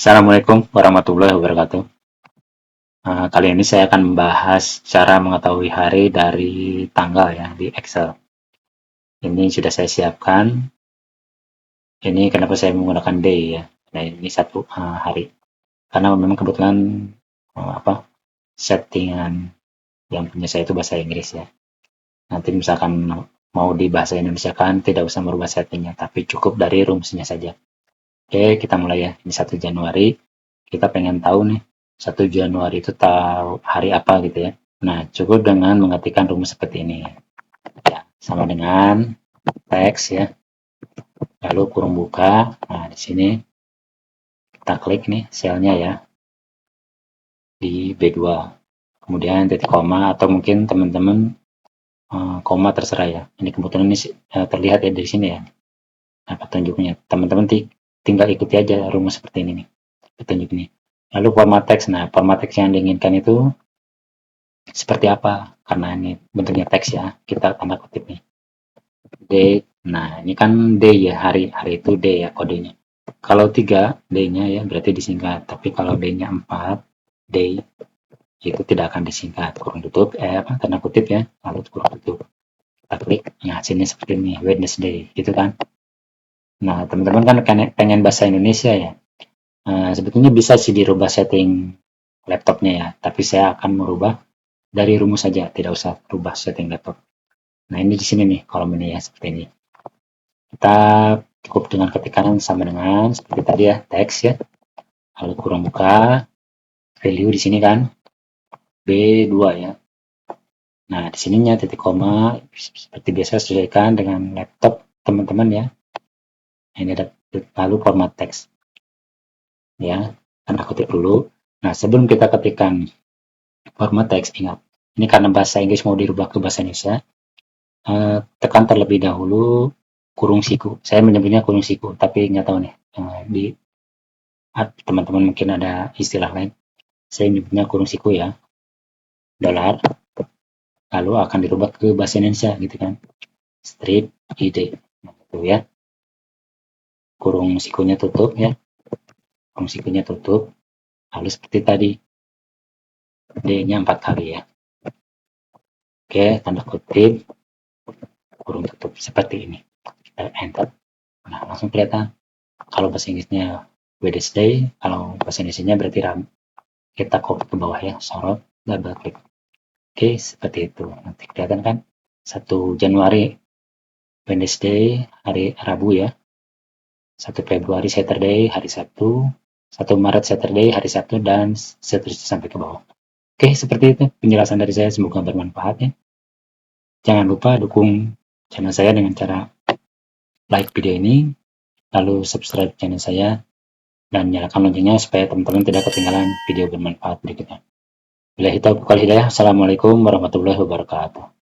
Assalamualaikum warahmatullahi wabarakatuh. Kali ini saya akan membahas cara mengetahui hari dari tanggal ya di Excel. Ini sudah saya siapkan. Ini kenapa saya menggunakan day ya. Nah ini satu hari. Karena memang kebetulan settingan yang punya saya itu bahasa Inggris ya. Nanti misalkan mau di bahasa Indonesia kan tidak usah merubah settingnya, tapi cukup dari rumusnya saja. Oke, kita mulai ya. Ini 1 Januari. Kita pengen tahu nih 1 Januari itu tahu hari apa gitu ya. Nah, cukup dengan mengetikkan rumus seperti ini. Ya, sama dengan teks ya. Lalu kurung buka. Nah, di sini kita klik nih selnya ya di B2. Kemudian titik koma atau mungkin teman-teman koma terserah ya. Ini kebetulan ini terlihat ya di sini ya. Nah, petunjuknya. Teman-teman tinggal ikuti aja rumus seperti ini nih. Petunjuk ini. Lalu format teks. Nah, format teks yang diinginkan itu seperti apa? Karena ini bentuknya teks ya. Kita tanda kutip nih. Date. Nah, ini kan day ya, hari itu day ya kodenya. Kalau 3, day-nya ya berarti disingkat. Tapi kalau day-nya 4, day itu tidak akan disingkat. Kurung tutup, tanda kutip ya, lalu kurung tutup. Kita klik, nah sini seperti ini, Wednesday, gitu kan. Nah, teman-teman kan pengen bahasa Indonesia ya. Sebetulnya bisa sih dirubah setting laptopnya ya, tapi saya akan merubah dari rumus saja, tidak usah rubah setting laptop. Nah, ini di sini nih, kolom ini ya, seperti ini. Kita cukup dengan ketikan sama dengan seperti tadi ya, teks ya. Lalu kurung buka, value di sini kan, B2 ya. Nah, di sininya titik koma, seperti biasa sesuaikan dengan laptop teman-teman ya. Ini ada lalu format teks. Ya, tanda kutip dulu. Nah, sebelum kita ketikkan format teks, ingat, ini karena bahasa Inggris mau dirubah ke bahasa Indonesia, tekan terlebih dahulu kurung siku. Saya menyebutnya kurung siku, tapi nggak tahu nih di teman-teman mungkin ada istilah lain. Saya menyebutnya kurung siku ya, dolar. Lalu akan dirubah ke bahasa Indonesia gitu kan. Strip id, nah, itu ya. Kurung sikunya tutup ya. Kurung sikunya tutup. Lalu seperti tadi, D-nya 4 kali ya. Oke, tanda kutip, kurung tutup seperti ini. Kita enter. Nah, langsung kelihatan. Kalau bahasa Inggrisnya Wednesday, kalau bahasa Indonesia berarti kita copy ke bawah ya, sorot, double klik. Oke, seperti itu. Nanti kelihatan kan? 1 Januari, Wednesday, hari Rabu ya. 1 Februari, Saturday, hari Sabtu. 1 Maret, Saturday, hari Sabtu, dan seterusnya sampai ke bawah. Oke, seperti itu penjelasan dari saya. Semoga bermanfaat ya. Jangan lupa dukung channel saya dengan cara like video ini, lalu subscribe channel saya, dan nyalakan loncengnya supaya teman-teman tidak ketinggalan video bermanfaat berikutnya. Billahi taufiq wal hidayah. Assalamualaikum warahmatullahi wabarakatuh.